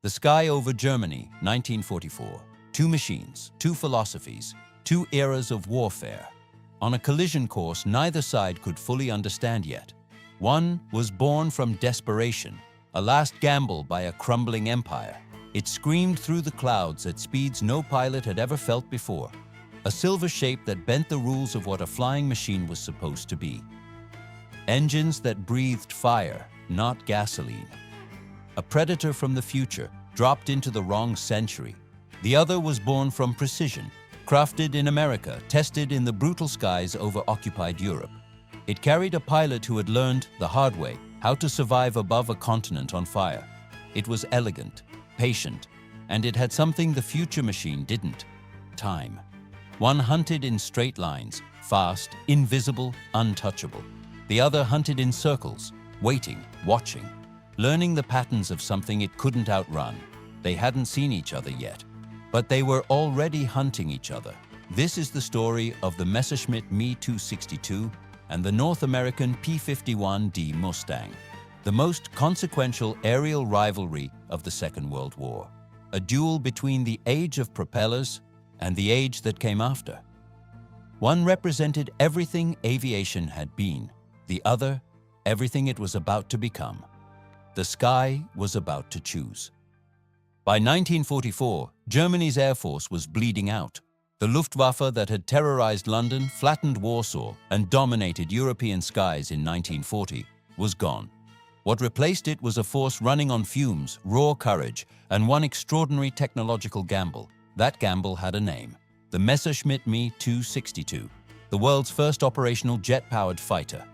The Sky over Germany, 1944. Two machines, two philosophies, two eras of warfare. On a collision course neither side could fully understand yet. One was born from desperation, a last gamble by a crumbling empire. It screamed through the clouds at speeds no pilot had ever felt before. A silver shape that bent the rules of what a flying machine was supposed to be. Engines that breathed fire, not gasoline. A predator from the future, dropped into the wrong century. The other was born from precision, crafted in America, tested in the brutal skies over occupied Europe. It carried a pilot who had learned, the hard way, how to survive above a continent on fire. It was elegant, patient, and it had something the future machine didn't: time. One hunted in straight lines, fast, invisible, untouchable. The other hunted in circles, waiting, watching, learning the patterns of something it couldn't outrun. They hadn't seen each other yet, but they were already hunting each other. This is the story of the Messerschmitt Me 262 and the North American P-51D Mustang, the most consequential aerial rivalry of the Second World War. A duel between the age of propellers and the age that came after. One represented everything aviation had been, the other, everything it was about to become. The sky was about to choose. By 1944, Germany's Air Force was bleeding out. The Luftwaffe that had terrorized London, flattened Warsaw, and dominated European skies in 1940 was gone. What replaced it was a force running on fumes, raw courage, and one extraordinary technological gamble. That gamble had a name: the Messerschmitt Me 262, the world's first operational jet-powered fighter.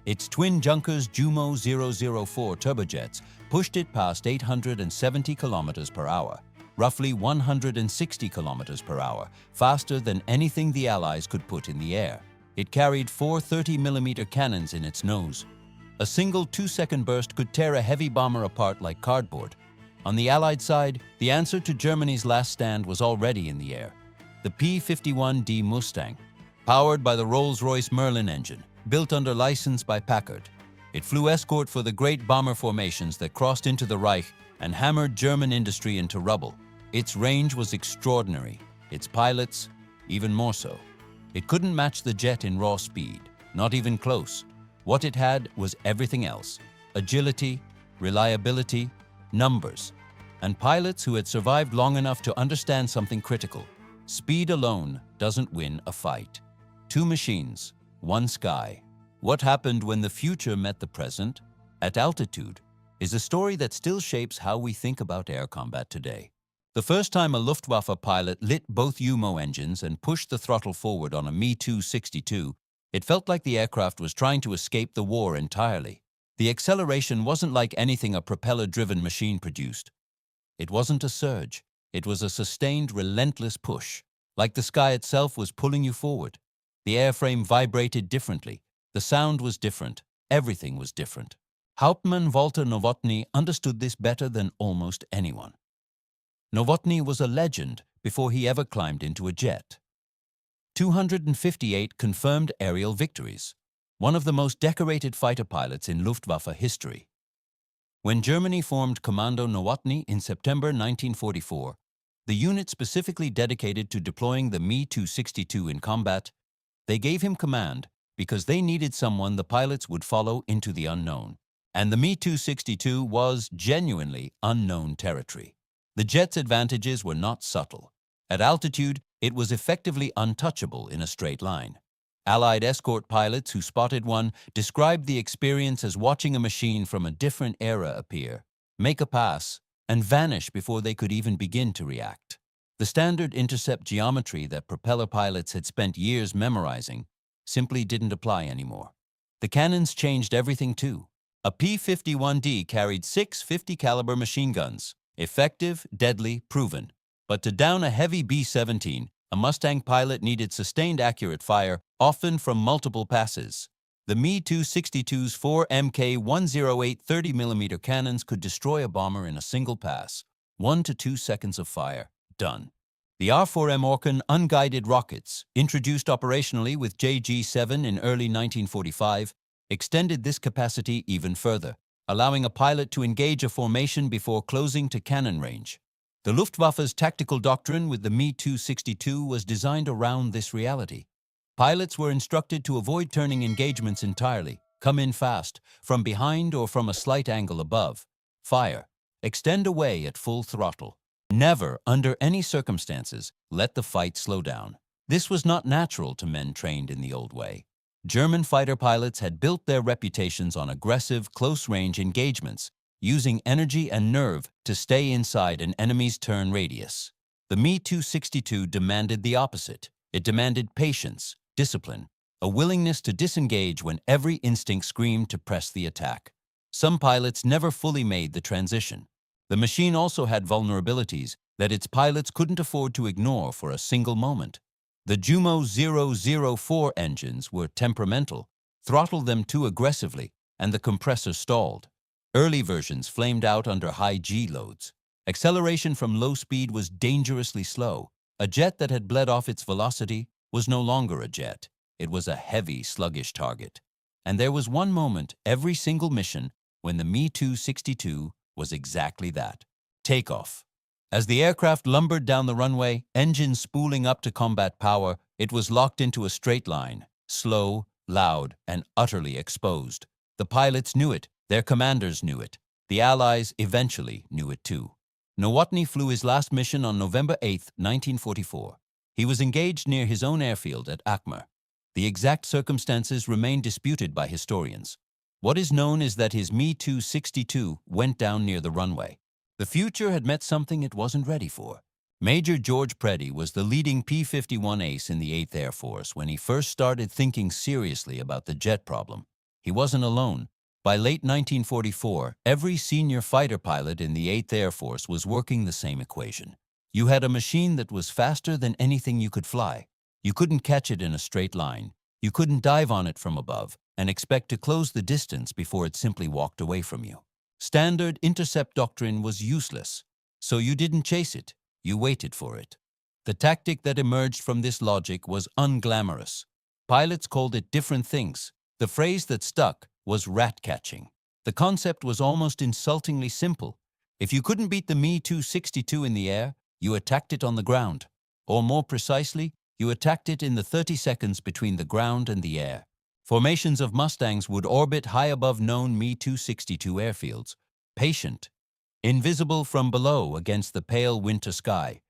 Its twin Junkers Jumo 004 turbojets pushed it past 870 kilometers per hour, roughly 160 kilometers per hour, faster than anything the Allies could put in the air. It carried 4 30mm cannons in its nose. A single 2-second burst could tear a heavy bomber apart like cardboard. On the Allied side, the answer to Germany's last stand was already in the air. The P-51D Mustang, powered by the Rolls-Royce Merlin engine, built under license by Packard. It flew escort for the great bomber formations that crossed into the Reich and hammered German industry into rubble. Its range was extraordinary, its pilots even more so. It couldn't match the jet in raw speed, not even close. What it had was everything else: agility, reliability, numbers, and pilots who had survived long enough to understand something critical. Speed alone doesn't win a fight. Two machines, one sky. What happened when the future met the present, at altitude, is a story that still shapes how we think about air combat today. The first time a Luftwaffe pilot lit both Jumo engines and pushed the throttle forward on a Me 262, it felt like the aircraft was trying to escape the war entirely. The acceleration wasn't like anything a propeller-driven machine produced. It wasn't a surge. It was a sustained, relentless push, like the sky itself was pulling you forward. The airframe vibrated differently. The sound was different. Everything was different. Hauptmann Walter Nowotny understood this better than almost anyone. Nowotny was a legend before he ever climbed into a jet. 258 confirmed aerial victories, one of the most decorated fighter pilots in Luftwaffe history. When Germany formed Commando Nowotny in September 1944, the unit specifically dedicated to deploying the Me 262 in combat, they gave him command because they needed someone the pilots would follow into the unknown. And the Me 262 was genuinely unknown territory. The jet's advantages were not subtle. At altitude, it was effectively untouchable in a straight line. Allied escort pilots who spotted one described the experience as watching a machine from a different era appear, make a pass, and vanish before they could even begin to react. The standard intercept geometry that propeller pilots had spent years memorizing simply didn't apply anymore. The cannons changed everything too. A P-51D carried 6 50-caliber machine guns, effective, deadly, proven. But to down a heavy B-17, a Mustang pilot needed sustained accurate fire, often from multiple passes. The Me 262's 4 Mk108 30mm cannons could destroy a bomber in a single pass. 1 to 2 seconds of fire. Done. The R4M Orkan unguided rockets, introduced operationally with JG-7 in early 1945, extended this capacity even further. allowing a pilot to engage a formation before closing to cannon range. The Luftwaffe's tactical doctrine with the Me-262 was designed around this reality. Pilots were instructed to avoid turning engagements entirely, come in fast, from behind or from a slight angle above, fire, extend away at full throttle. Never, under any circumstances, let the fight slow down. This was not natural to men trained in the old way. German fighter pilots had built their reputations on aggressive, close-range engagements, using energy and nerve to stay inside an enemy's turn radius. The Me-262 demanded the opposite. It demanded patience, discipline, a willingness to disengage when every instinct screamed to press the attack. Some pilots never fully made the transition. The machine also had vulnerabilities that its pilots couldn't afford to ignore for a single moment. The Jumo 004 engines were temperamental, throttled them too aggressively, and the compressor stalled. Early versions flamed out under high G loads. Acceleration from low speed was dangerously slow. A jet that had bled off its velocity was no longer a jet. It was a heavy, sluggish target. And there was one moment every single mission when the Me-262 was exactly that: takeoff. As the aircraft lumbered down the runway, engines spooling up to combat power, it was locked into a straight line, slow, loud, and utterly exposed. The pilots knew it, their commanders knew it. The Allies eventually knew it too. Nowotny flew his last mission on November 8, 1944. He was engaged near his own airfield at Akmer. The exact circumstances remain disputed by historians. What is known is that his Me-262 went down near the runway. The future had met something it wasn't ready for. Major George Preddy was the leading P-51 ace in the 8th Air Force when he first started thinking seriously about the jet problem. He wasn't alone. By late 1944, every senior fighter pilot in the 8th Air Force was working the same equation. You had a machine that was faster than anything you could fly. You couldn't catch it in a straight line. You couldn't dive on it from above and expect to close the distance before it simply walked away from you. Standard intercept doctrine was useless, so you didn't chase it, you waited for it. The tactic that emerged from this logic was unglamorous. Pilots called it different things. The phrase that stuck was rat catching. The concept was almost insultingly simple. If you couldn't beat the Me-262 in the air, you attacked it on the ground. Or more precisely, you attacked it in the 30 seconds between the ground and the air. Formations of Mustangs would orbit high above known Me-262 airfields, patient, invisible from below against the pale winter sky.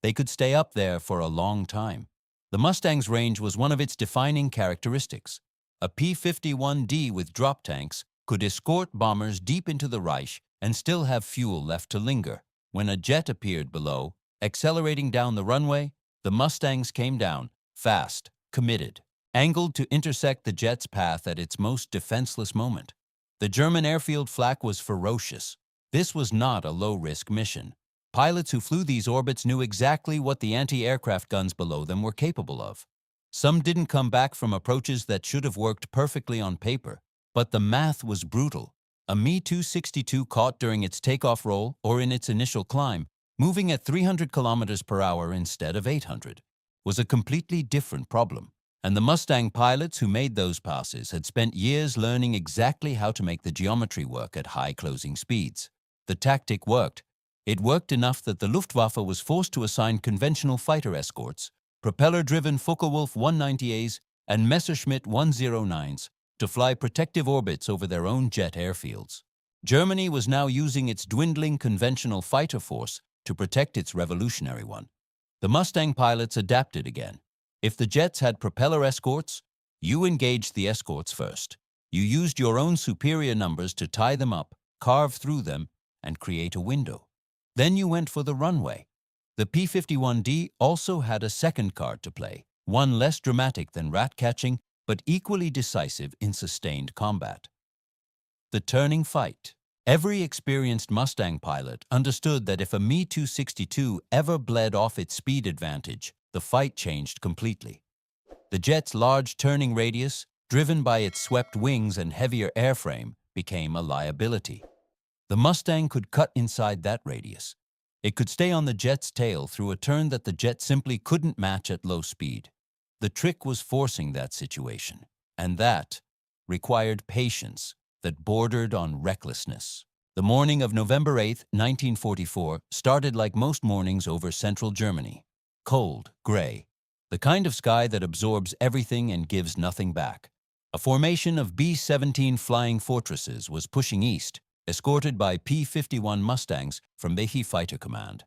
They could stay up there for a long time. The Mustang's range was one of its defining characteristics. A P-51D with drop tanks could escort bombers deep into the Reich and still have fuel left to linger. When a jet appeared below, accelerating down the runway, the Mustangs came down, fast, committed, angled to intersect the jet's path at its most defenseless moment. The German airfield flak was ferocious. This was not a low-risk mission. Pilots who flew these orbits knew exactly what the anti-aircraft guns below them were capable of. Some didn't come back from approaches that should have worked perfectly on paper, but the math was brutal. A Me-262 caught during its takeoff roll or in its initial climb, moving at 300 kilometers per hour instead of 800, was a completely different problem. And the Mustang pilots who made those passes had spent years learning exactly how to make the geometry work at high closing speeds. The tactic worked. It worked enough that the Luftwaffe was forced to assign conventional fighter escorts, propeller-driven Focke-Wulf 190As and Messerschmitt 109s, to fly protective orbits over their own jet airfields. Germany was now using its dwindling conventional fighter force to protect its revolutionary one. The Mustang pilots adapted again. If the jets had propeller escorts, you engaged the escorts first. You used your own superior numbers to tie them up, carve through them, and create a window. Then you went for the runway. The P-51D also had a second card to play, one less dramatic than rat-catching, but equally decisive in sustained combat. The turning fight. Every experienced Mustang pilot understood that if a Me-262 ever bled off its speed advantage, the fight changed completely. The jet's large turning radius, driven by its swept wings and heavier airframe, became a liability. The Mustang could cut inside that radius. It could stay on the jet's tail through a turn that the jet simply couldn't match at low speed. The trick was forcing that situation, and that required patience. that bordered on recklessness. The morning of November 8, 1944, started like most mornings over central Germany. Cold, gray, the kind of sky that absorbs everything and gives nothing back. A formation of B-17 flying fortresses was pushing east, escorted by P-51 Mustangs from Behe Fighter Command.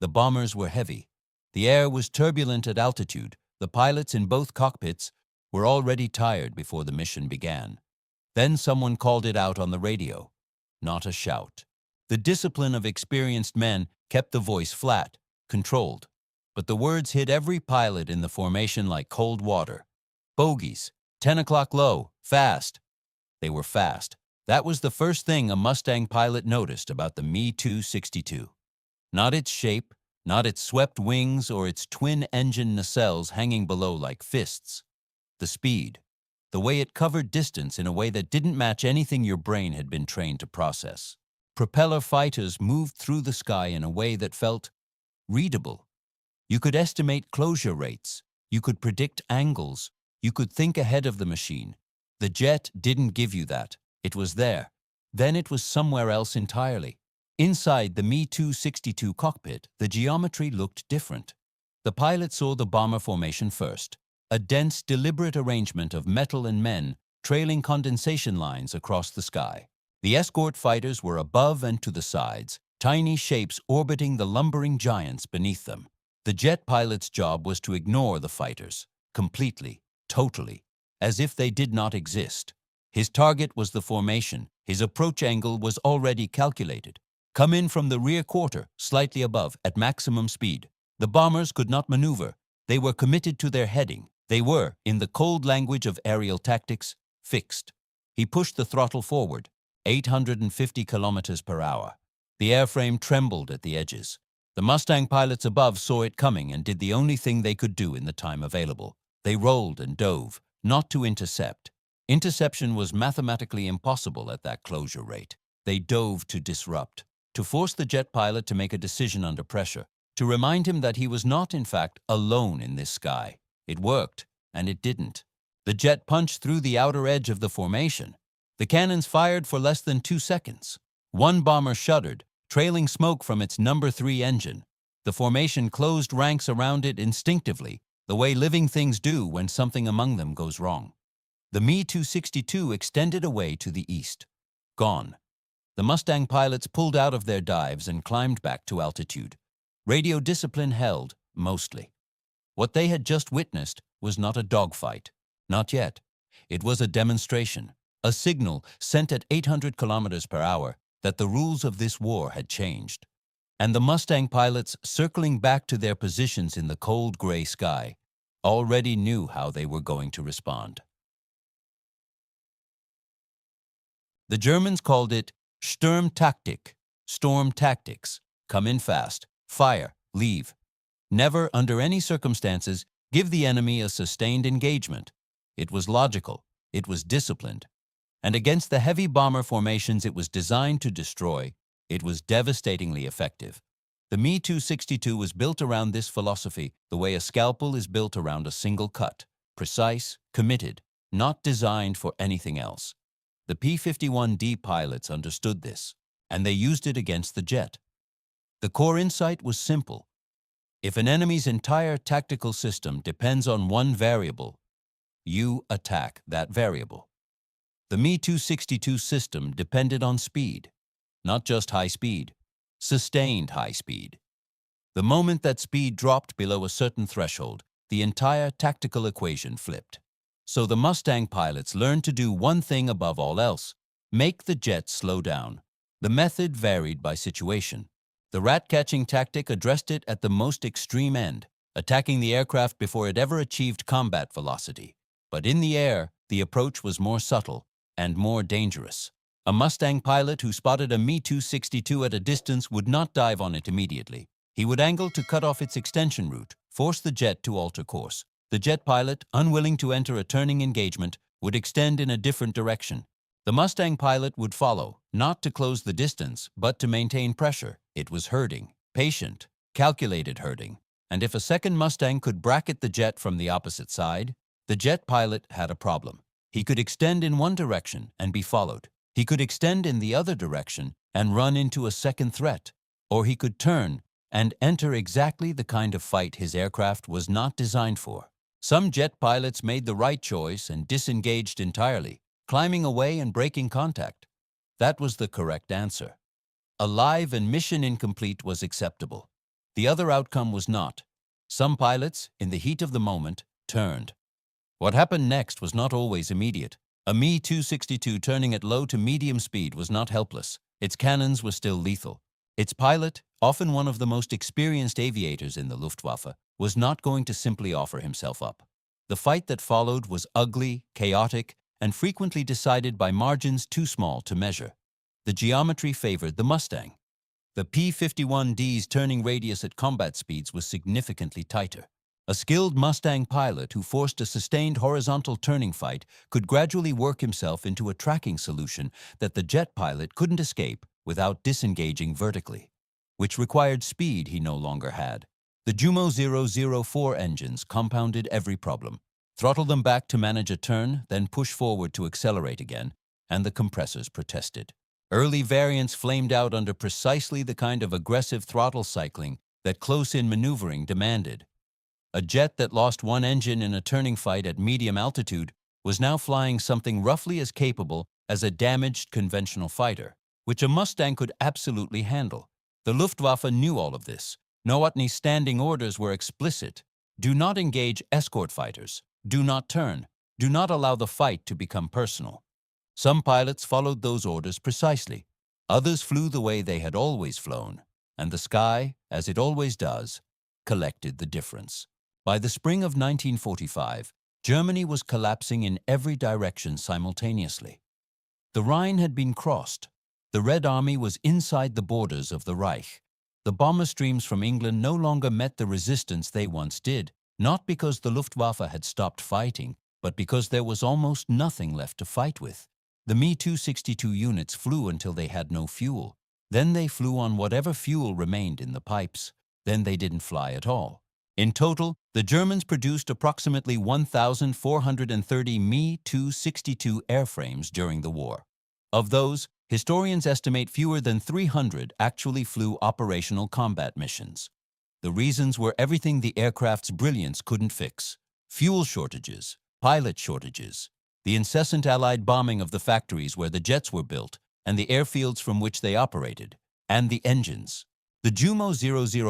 The bombers were heavy. The air was turbulent at altitude. The pilots in both cockpits were already tired before the mission began. Then someone called it out on the radio. Not a shout. The discipline of experienced men kept the voice flat, controlled. But the words hit every pilot in the formation like cold water. Bogies, 10 o'clock low, fast. They were fast. That was the first thing a Mustang pilot noticed about the Me-262. Not its shape, not its swept wings or its twin-engine nacelles hanging below like fists. The speed. The way it covered distance in a way that didn't match anything your brain had been trained to process. Propeller fighters moved through the sky in a way that felt readable. You could estimate closure rates. You could predict angles. You could think ahead of the machine. The jet didn't give you that. It was there. Then it was somewhere else entirely. Inside the Me-262 cockpit, the geometry looked different. The pilot saw the bomber formation first. A dense, deliberate arrangement of metal and men trailing condensation lines across the sky. The escort fighters were above and to the sides, tiny shapes orbiting the lumbering giants beneath them. The jet pilot's job was to ignore the fighters, completely, totally, as if they did not exist. His target was the formation. His approach angle was already calculated. Come in from the rear quarter, slightly above, at maximum speed. The bombers could not maneuver. They were committed to their heading. They were, in the cold language of aerial tactics, fixed. He pushed the throttle forward, 850 kilometers per hour. The airframe trembled at the edges. The Mustang pilots above saw it coming and did the only thing they could do in the time available. They rolled and dove, not to intercept. Interception was mathematically impossible at that closure rate. They dove to disrupt, to force the jet pilot to make a decision under pressure, to remind him that he was not, in fact, alone in this sky. It worked, and it didn't. The jet punched through the outer edge of the formation. The cannons fired for less than 2 seconds. One bomber shuddered, trailing smoke from its No. 3 engine. The formation closed ranks around it instinctively, the way living things do when something among them goes wrong. The Me-262 extended away to the east. Gone. The Mustang pilots pulled out of their dives and climbed back to altitude. Radio discipline held, mostly. What they had just witnessed was not a dogfight. Not yet. It was a demonstration, a signal sent at 800 kilometers per hour that the rules of this war had changed. And the Mustang pilots, circling back to their positions in the cold gray sky, already knew how they were going to respond. The Germans called it Sturmtaktik, storm tactics. Come in fast, fire, leave. Never, under any circumstances, give the enemy a sustained engagement. It was logical. It was disciplined. And against the heavy bomber formations it was designed to destroy, it was devastatingly effective. The Me-262 was built around this philosophy the way a scalpel is built around a single cut. Precise, committed, not designed for anything else. The P-51D pilots understood this, and they used it against the jet. The core insight was simple. If an enemy's entire tactical system depends on one variable, you attack that variable. The Me-262 system depended on speed, not just high speed, sustained high speed. The moment that speed dropped below a certain threshold, the entire tactical equation flipped. So the Mustang pilots learned to do one thing above all else: make the jet slow down. The method varied by situation. The rat-catching tactic addressed it at the most extreme end, attacking the aircraft before it ever achieved combat velocity. But in the air, the approach was more subtle and more dangerous. A Mustang pilot who spotted a Me-262 at a distance would not dive on it immediately. He would angle to cut off its extension route, force the jet to alter course. The jet pilot, unwilling to enter a turning engagement, would extend in a different direction. The Mustang pilot would follow, not to close the distance, but to maintain pressure. It was herding, patient, calculated herding. And if a second Mustang could bracket the jet from the opposite side, the jet pilot had a problem. He could extend in one direction and be followed. He could extend in the other direction and run into a second threat, or he could turn and enter exactly the kind of fight his aircraft was not designed for. Some jet pilots made the right choice and disengaged entirely, climbing away and breaking contact. That was the correct answer. Alive and mission incomplete was acceptable. The other outcome was not. Some pilots, in the heat of the moment, turned. What happened next was not always immediate. A Me-262 turning at low to medium speed was not helpless. Its cannons were still lethal. Its pilot, often one of the most experienced aviators in the Luftwaffe, was not going to simply offer himself up. The fight that followed was ugly, chaotic, and frequently decided by margins too small to measure. The geometry favored the Mustang. The P-51D's turning radius at combat speeds was significantly tighter. A skilled Mustang pilot who forced a sustained horizontal turning fight could gradually work himself into a tracking solution that the jet pilot couldn't escape without disengaging vertically, which required speed he no longer had. The Jumo 004 engines compounded every problem. Throttle them back to manage a turn, then push forward to accelerate again, and the compressors protested. Early variants flamed out under precisely the kind of aggressive throttle cycling that close-in maneuvering demanded. A jet that lost one engine in a turning fight at medium altitude was now flying something roughly as capable as a damaged conventional fighter, which a Mustang could absolutely handle. The Luftwaffe knew all of this. Nowotny's standing orders were explicit. Do not engage escort fighters. Do not turn. Do not allow the fight to become personal. Some pilots followed those orders precisely. Others flew the way they had always flown, and the sky, as it always does, collected the difference. By the spring of 1945, Germany was collapsing in every direction simultaneously. The Rhine had been crossed. The Red Army was inside the borders of the Reich. The bomber streams from England no longer met the resistance they once did, not because the Luftwaffe had stopped fighting, but because there was almost nothing left to fight with. The Me-262 units flew until they had no fuel. Then they flew on whatever fuel remained in the pipes. Then they didn't fly at all. In total, the Germans produced approximately 1,430 Me-262 airframes during the war. Of those, historians estimate fewer than 300 actually flew operational combat missions. The reasons were everything the aircraft's brilliance couldn't fix: fuel shortages, pilot shortages, the incessant Allied bombing of the factories where the jets were built and the airfields from which they operated, and the engines. The Jumo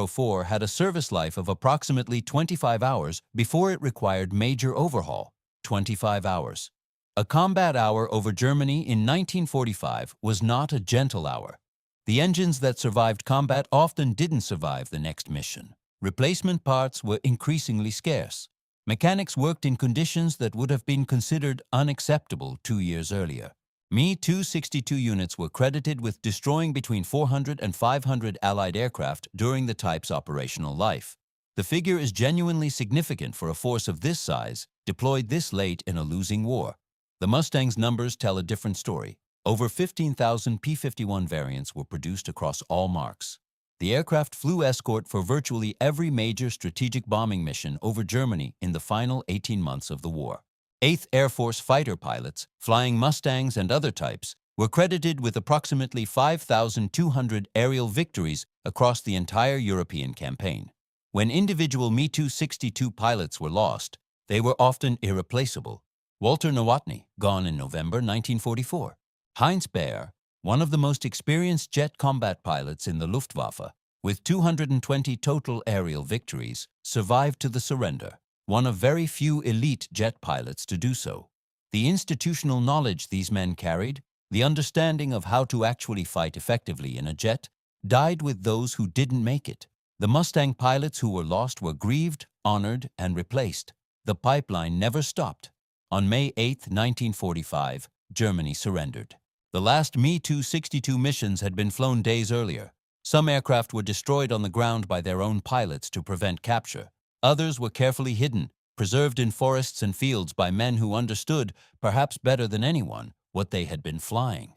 004 had a service life of approximately 25 hours before it required major overhaul. 25 hours. A combat hour over Germany in 1945 was not a gentle hour. The engines that survived combat often didn't survive the next mission. Replacement parts were increasingly scarce. Mechanics worked in conditions that would have been considered unacceptable 2 years earlier. Me-262 units were credited with destroying between 400 and 500 Allied aircraft during the type's operational life. The figure is genuinely significant for a force of this size, deployed this late in a losing war. The Mustang's numbers tell a different story. Over 15,000 P-51 variants were produced across all marks. The aircraft flew escort for virtually every major strategic bombing mission over Germany in the final 18 months of the war. 8th Air Force fighter pilots, flying Mustangs and other types, were credited with approximately 5,200 aerial victories across the entire European campaign. When individual Me-262 pilots were lost, they were often irreplaceable. Walter Nowotny, gone in November 1944. Heinz Baer, one of the most experienced jet combat pilots in the Luftwaffe, with 220 total aerial victories, survived to the surrender, one of very few elite jet pilots to do so. The institutional knowledge these men carried, the understanding of how to actually fight effectively in a jet, died with those who didn't make it. The Mustang pilots who were lost were grieved, honored, and replaced. The pipeline never stopped. On May 8, 1945, Germany surrendered. The last Me-262 missions had been flown days earlier. Some aircraft were destroyed on the ground by their own pilots to prevent capture. Others were carefully hidden, preserved in forests and fields by men who understood, perhaps better than anyone, what they had been flying.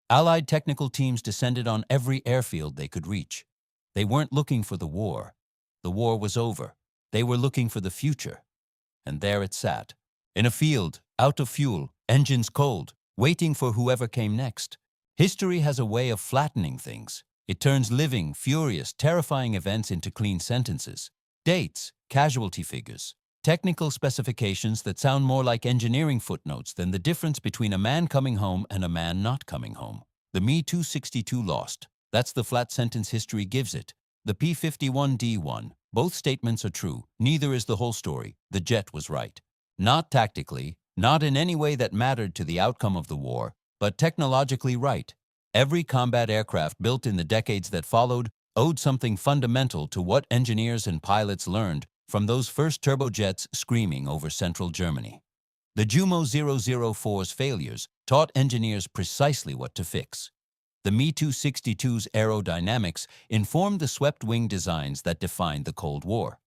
Allied technical teams descended on every airfield they could reach. They weren't looking for the war. The war was over. They were looking for the future. And there it sat. In a field, out of fuel, engines cold, waiting for whoever came next. History has a way of flattening things. It turns living, furious, terrifying events into clean sentences. Dates, casualty figures, technical specifications that sound more like engineering footnotes than the difference between a man coming home and a man not coming home. The Me-262 lost. That's the flat sentence history gives it. The P-51D won. Both statements are true. Neither is the whole story. The jet was right. Not tactically, not in any way that mattered to the outcome of the war, but technologically right. Every combat aircraft built in the decades that followed owed something fundamental to what engineers and pilots learned from those first turbojets screaming over central Germany. The Jumo 004's failures taught engineers precisely what to fix. The Me-262's aerodynamics informed the swept-wing designs that defined the Cold War.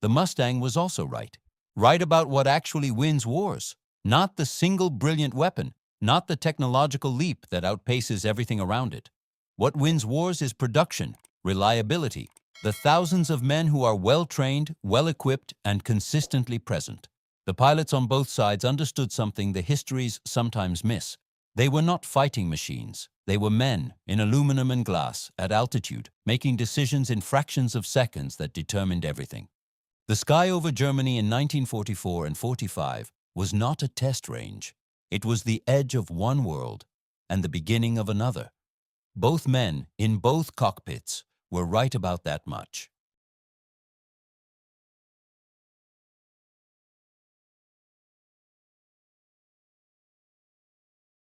The Mustang was also right. Right about what actually wins wars. Not the single brilliant weapon, not the technological leap that outpaces everything around it. What wins wars is production, reliability, the thousands of men who are well-trained, well-equipped, and consistently present. The pilots on both sides understood something the histories sometimes miss. They were not fighting machines. They were men, in aluminum and glass, at altitude, making decisions in fractions of seconds that determined everything. The sky over Germany in 1944 and 45 was not a test range. It was the edge of one world and the beginning of another. Both men, in both cockpits, were right about that much.